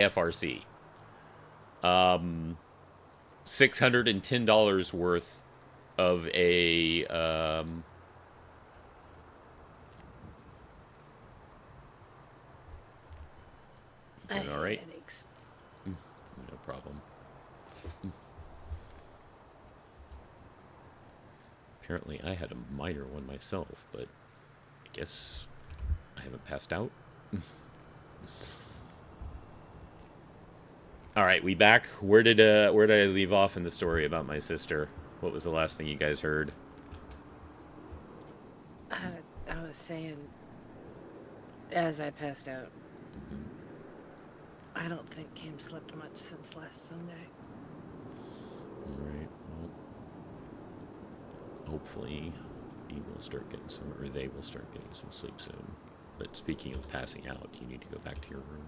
FRC. $610 worth of a you doing all right? Headaches. No problem. Apparently I had a minor one myself, but I guess I haven't passed out. All right, we back. Where did I leave off in the story about my sister? What was the last thing you guys heard? I was saying, as I passed out, I don't think Kim slept much since last Sunday. All right. Well, hopefully, he will start getting some, or they will start getting some sleep soon. But speaking of passing out, you need to go back to your room.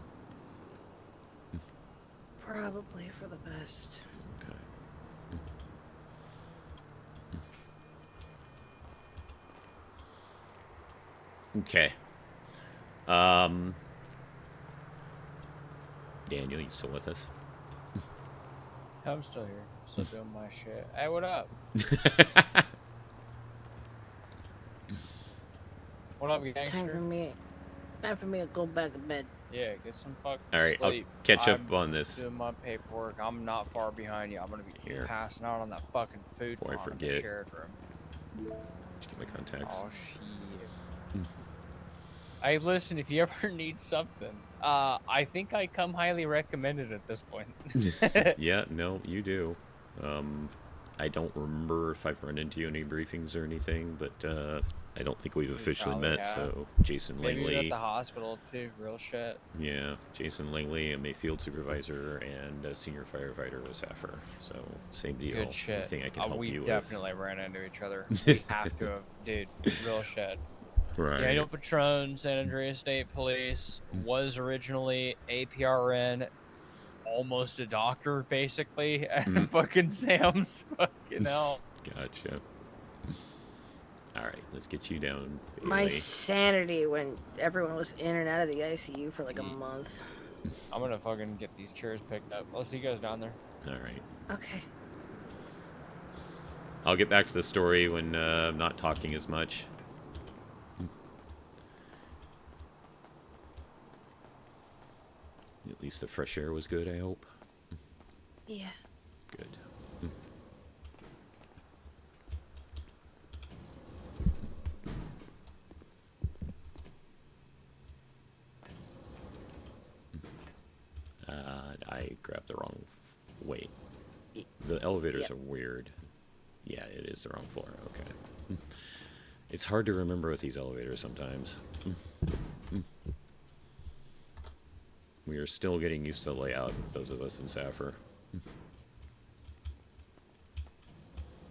Probably for the best. Okay. Okay. Daniel, you still with us? I'm still here. Still doing my shit. Hey, what up? What up, gangster? Time for me to go back to bed. Yeah, get some fucking All right, sleep. I'll catch up on this. Doing my paperwork. I'm not far behind you. I'm gonna be Here. passing out on that fucking food Before I in forget. the shared room. Just get my contacts. Oh shit. Hey, listen, if you ever need something, I think I come highly recommended at this point. Yeah, no, you do. I don't remember if I've run into you in any briefings or anything, but I don't think we've officially met. Have. So Jason Maybe Langley. at the hospital too. Real shit. Yeah, Jason Langley. I'm a field supervisor and a senior firefighter with Saffir. So same deal. Good shit. Anything I can help you we with. definitely ran into each other. We have to have, dude. Real shit. Right. Daniel Petronne, San Andreas State Police, was originally APRN, almost a doctor, basically, at fucking Sam's. Fucking hell. Gotcha. All right, let's get you down, Bailey. My sanity when everyone was in and out of the ICU for like a month. I'm gonna fucking get these chairs picked up. I'll see you guys down there. All right. Okay. I'll get back to the story when I'm not talking as much. At least the fresh air was good, I hope. Yeah. Good. I grabbed the wrong... Wait. The elevators are weird. Yeah, it is the wrong floor. Okay. It's hard to remember with these elevators sometimes. We are still getting used to the layout with those of us in Saffir.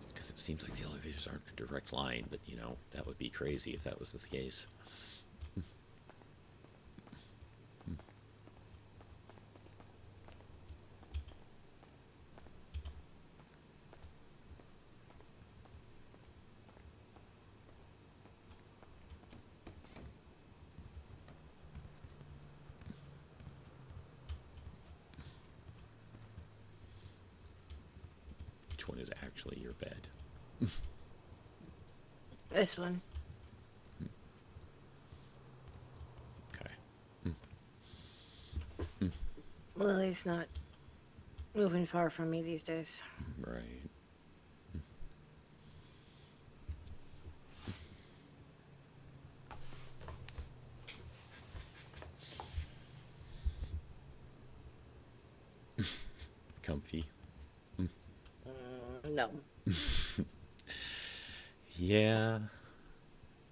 Because it seems like the elevators aren't in a direct line, but, you know, that would be crazy if that was the case. Which one is actually your bed? This one. Okay. Lily's not moving far from me these days. Right. Comfy. No. Yeah.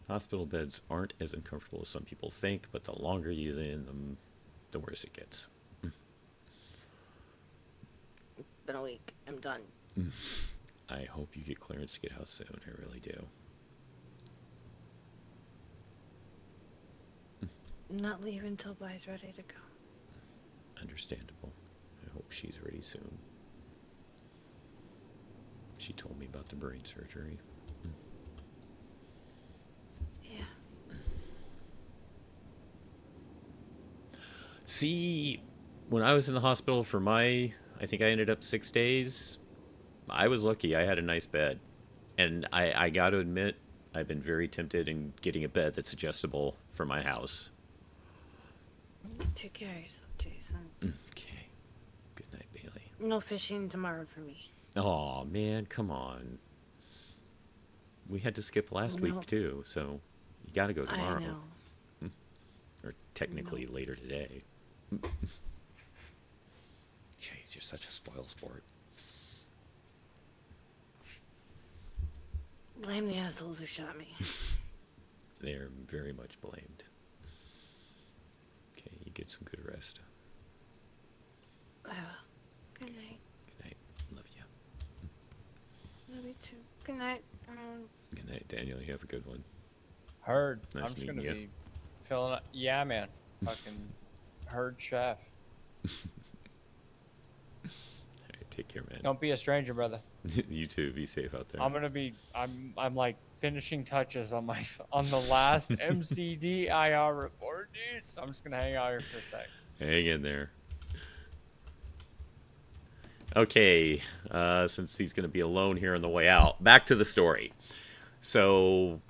Hospital beds aren't as uncomfortable as some people think, but the longer you're in them, the worse it gets. Been a week. I'm done. I hope you get clearance to get out soon. I really do. I'm not leaving until Vi's ready to go. Understandable. I hope she's ready soon. She told me about the brain surgery. Yeah. See, when I was in the hospital for I think I ended up 6 days. I was lucky. I had a nice bed. And I got to admit, I've been very tempted in getting a bed that's adjustable for my house. Take care of yourself, Jason. Okay. Good night, Bailey. No fishing tomorrow for me. Oh man, come on. We had to skip last week too, so you got to go tomorrow. I know. Or technically later today. Jeez, you're such a spoil sport. Blame the assholes who shot me. They're very much blamed. Okay, you get some good rest. Good night. Good night. Love you. Love you too. Good night. Good night, Daniel. You have a good one. Heard. Nice I'm just meeting gonna you. be filling up. Yeah, man. Fucking herd chef. All right, take care, man. Don't be a stranger, brother. You too. Be safe out there. I'm gonna be. I'm like finishing touches on the last MCD IR report, dude. So I'm just gonna hang out here for a sec. Hang in there. Okay, since he's going to be alone here on the way out, back to the story. So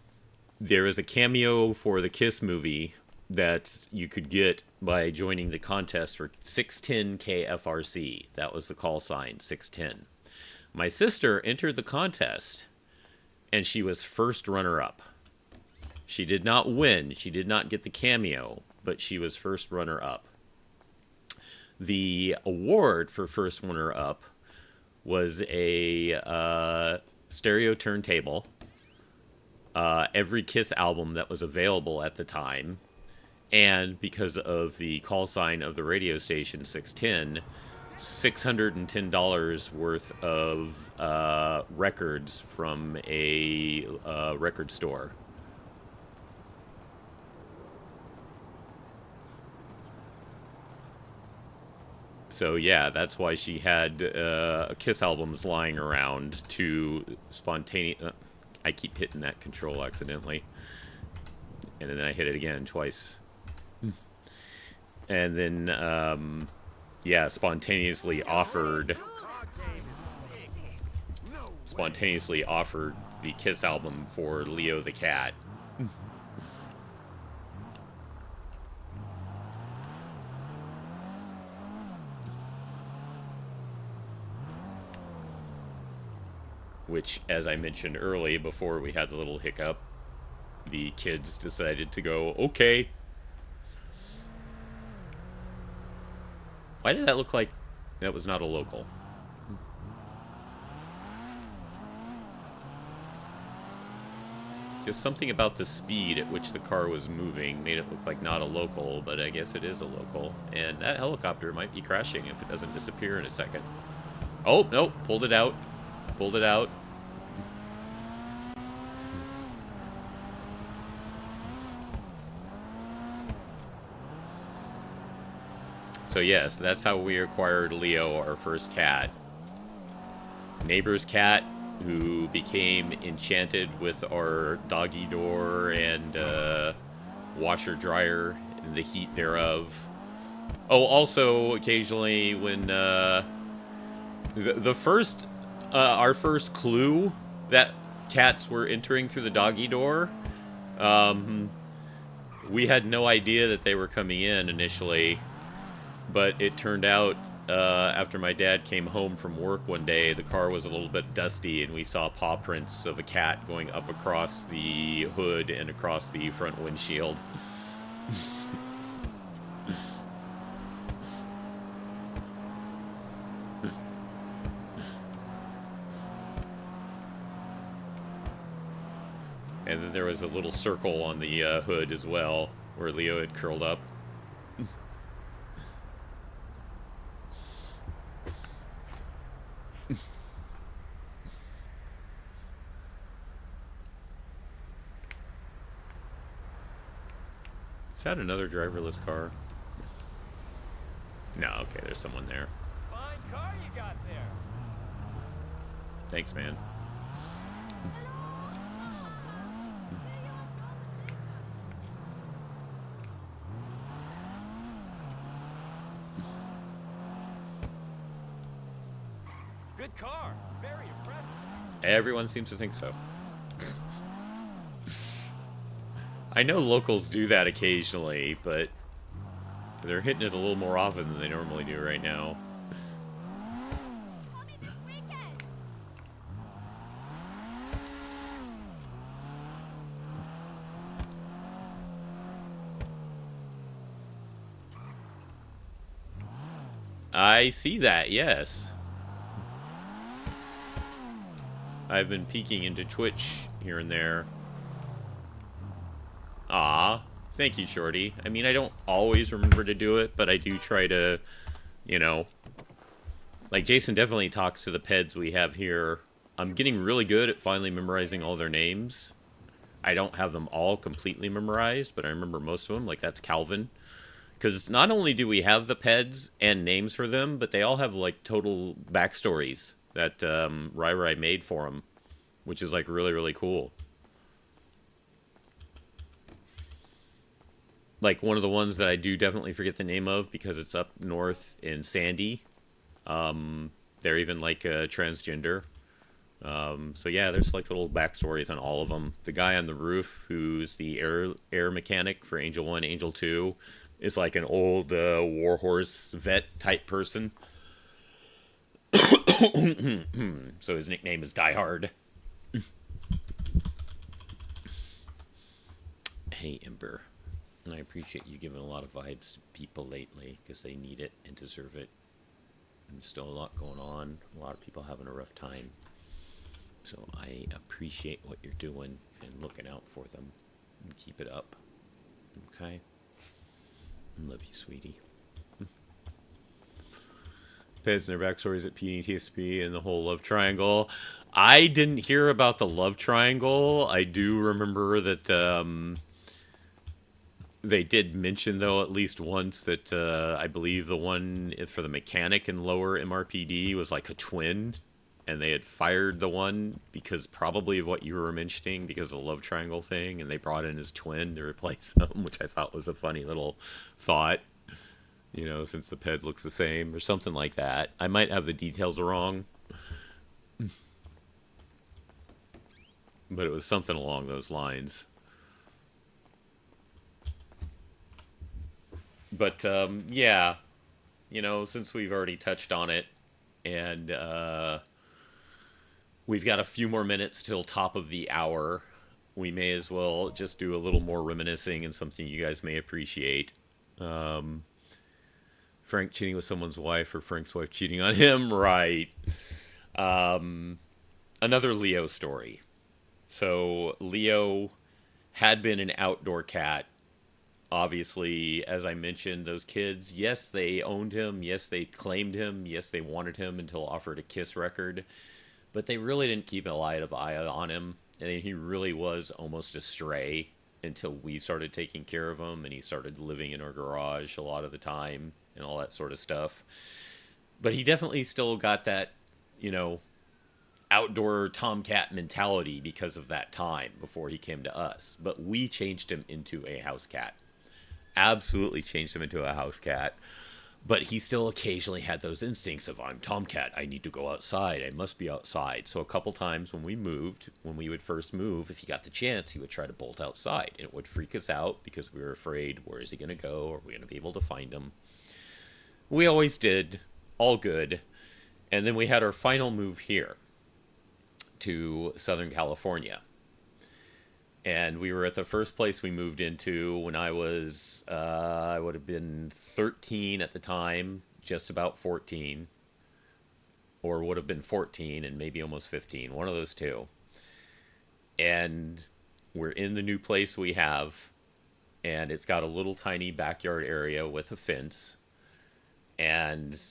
there is a cameo for the Kiss movie that you could get by joining the contest for 610 KFRC. That was the call sign, 610. My sister entered the contest, and she was first runner-up. She did not win. She did not get the cameo, but she was first runner-up. The award for first runner-up was a stereo turntable, every Kiss album that was available at the time, and because of the call sign of the radio station 610, $610 worth of records from a record store. So yeah, that's why she had Kiss albums lying around to spontaneous. I keep hitting that control accidentally, and then I hit it again twice. And then, yeah, spontaneously offered the Kiss album for Leo the cat. Which, as I mentioned early, before we had the little hiccup, the kids decided to go, okay. Why did that look like that was not a local? Just something about the speed at which the car was moving made it look like not a local, but I guess it is a local. And that helicopter might be crashing if it doesn't disappear in a second. Oh, no, pulled it out. Pulled it out. So yes, that's how we acquired Leo, our first cat. Neighbor's cat, who became enchanted with our doggy door and washer dryer and the heat thereof. Oh, also occasionally when the first our first clue that cats were entering through the doggy door, we had no idea that they were coming in initially, but it turned out after my dad came home from work one day, the car was a little bit dusty and we saw paw prints of a cat going up across the hood and across the front windshield. And then there was a little circle on the hood as well, where Leo had curled up. Is that another driverless car? No, okay, there's someone there. Fine car you got there. Thanks, man. Good car. Very impressive. Everyone seems to think so. I know locals do that occasionally, but they're hitting it a little more often than they normally do right now. I see that, yes. I've been peeking into Twitch here and there. Ah, thank you, Shorty. I mean, I don't always remember to do it, but I do try to, you know. Like, Jason definitely talks to the peds we have here. I'm getting really good at finally memorizing all their names. I don't have them all completely memorized, but I remember most of them. Like, that's Calvin. Because not only do we have the peds and names for them, but they all have, like, total backstories that RyRy made for them, which is, like, really, really cool. Like, one of the ones that I do definitely forget the name of because it's up north in Sandy. They're even, like, transgender. So, yeah, there's, like, little backstories on all of them. The guy on the roof, who's the air mechanic for Angel 1, Angel 2, is, like, an old warhorse vet-type person. So his nickname is Die Hard. Hey, Ember. I appreciate you giving a lot of vibes to people lately, because they need it and deserve it. And there's still a lot going on. A lot of people having a rough time. So I appreciate what you're doing and looking out for them. And keep it up. Okay? Love you, sweetie. Peds and their backstories at PDTSP and the whole love triangle. I didn't hear about the love triangle. I do remember that they did mention, though, at least once that I believe the one for the mechanic in lower MRPD was like a twin, and they had fired the one because probably of what you were mentioning, because of the love triangle thing, and they brought in his twin to replace him, which I thought was a funny little thought. You know, since the ped looks the same or something like that. I might have the details wrong. But it was something along those lines. But, yeah. You know, since we've already touched on it, and we've got a few more minutes till top of the hour, we may as well just do a little more reminiscing and something you guys may appreciate. Frank cheating with someone's wife, or Frank's wife cheating on him, right? Another Leo story. So Leo had been an outdoor cat. Obviously, as I mentioned, those kids, yes, they owned him. Yes, they claimed him. Yes, they wanted him until offered a kiss record. But they really didn't keep a light of eye on him. And he really was almost a stray until we started taking care of him, and he started living in our garage a lot of the time and all that sort of stuff. But he definitely still got that, you know, outdoor tomcat mentality because of that time before he came to us. But we changed him into a house cat. Absolutely changed him into a house cat. But he still occasionally had those instincts of, I'm Tomcat, I need to go outside, I must be outside. So a couple times when we moved, when we would first move, if he got the chance, he would try to bolt outside. And it would freak us out because we were afraid, where is he going to go? Are we going to be able to find him? We always did. All good. And then we had our final move here to Southern California. And we were at the first place we moved into when I was, I would have been 13 at the time, just about 14. Or would have been 14 and maybe almost 15. One of those two. And we're in the new place we have. And it's got a little tiny backyard area with a fence. And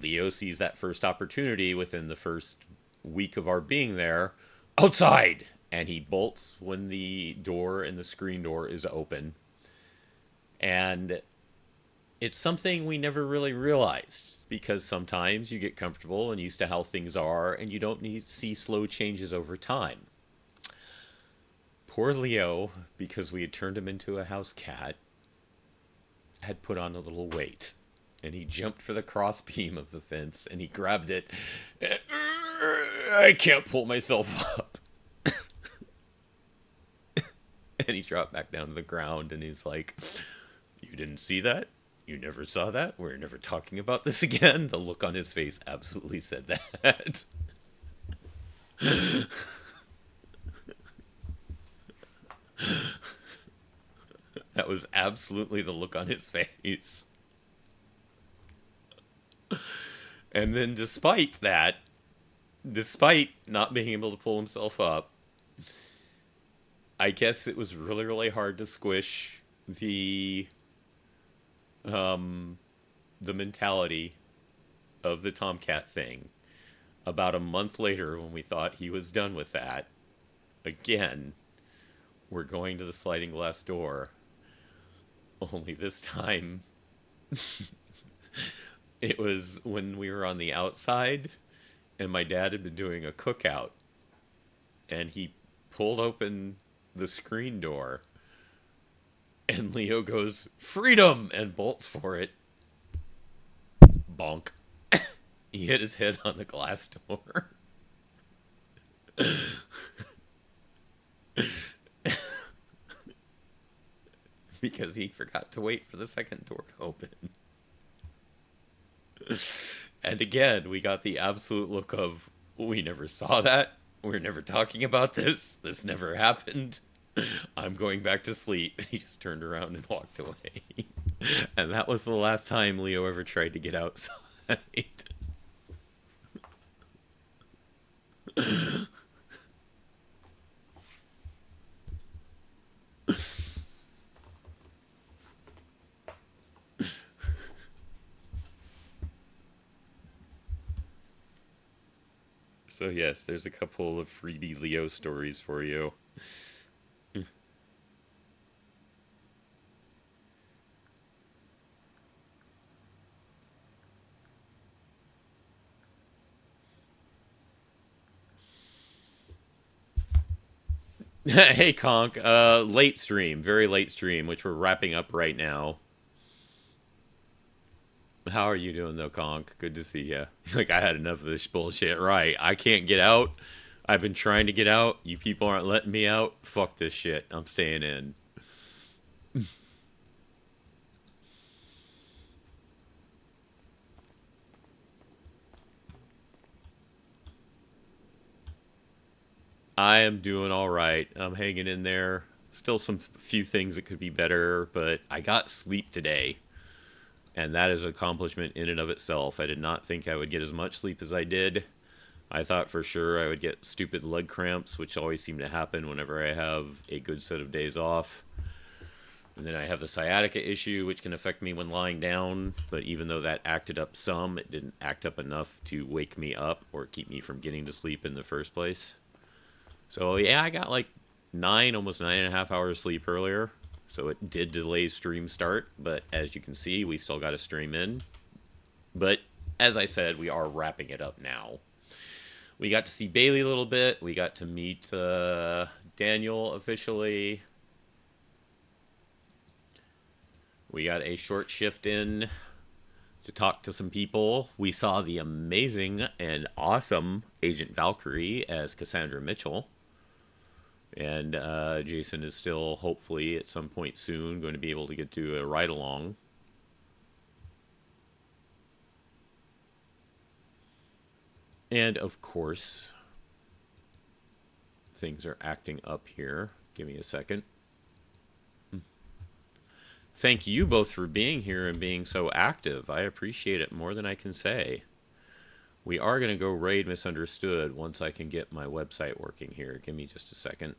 Leo sees that first opportunity within the first week of our being there. Outside! And he bolts when the door and the screen door is open. And it's something we never really realized, because sometimes you get comfortable and used to how things are, and you don't need to see slow changes over time. Poor Leo, because we had turned him into a house cat, had put on a little weight. And he jumped for the crossbeam of the fence, and he grabbed it. And, I can't pull myself up. And he dropped back down to the ground, and he's like, "You didn't see that? You never saw that? We're never talking about this again?" The look on his face absolutely said that. That was absolutely the look on his face. And then despite that, despite not being able to pull himself up, I guess it was really, really hard to squish the mentality of the Tomcat thing. About a month later, when we thought he was done with that, again, we're going to the sliding glass door. Only this time, it was when we were on the outside, and my dad had been doing a cookout, and he pulled open the screen door, and Leo goes, "Freedom!" and bolts for it. Bonk. He hit his head on the glass door. Because he forgot to wait for the second door to open. And again, we got the absolute look of, we never saw that. We're never talking about this. This never happened. I'm going back to sleep. And he just turned around and walked away. And that was the last time Leo ever tried to get outside. So yes, there's a couple of freebie Leo stories for you. Hey Conk, late stream, very late stream, which we're wrapping up right now. How are you doing though, Conk? Good to see you. Like, I had enough of this bullshit. Right, I can't get out. I've been trying to get out. You people aren't letting me out. Fuck this shit. I'm staying in. I am doing all right. I'm hanging in there. Still some few things that could be better, but I got sleep today. And that is an accomplishment in and of itself. I did not think I would get as much sleep as I did. I thought for sure I would get stupid leg cramps, which always seem to happen whenever I have a good set of days off. And then I have the sciatica issue, which can affect me when lying down. But even though that acted up some, it didn't act up enough to wake me up or keep me from getting to sleep in the first place. So yeah, I got like almost 9.5 hours sleep earlier. So it did delay stream start, but as you can see, we still got a stream in. But as I said, we are wrapping it up now. We got to see Bailey a little bit. We got to meet Daniel officially. We got a short shift in to talk to some people. We saw the amazing and awesome Agent Valkyrie as Cassandra Mitchell. And Jason is still, hopefully, at some point soon, going to be able to get to a ride-along. And, of course, things are acting up here. Give me a second. Thank you both for being here and being so active. I appreciate it more than I can say. We are going to go raid Misunderstood once I can get my website working here. Give me just a second.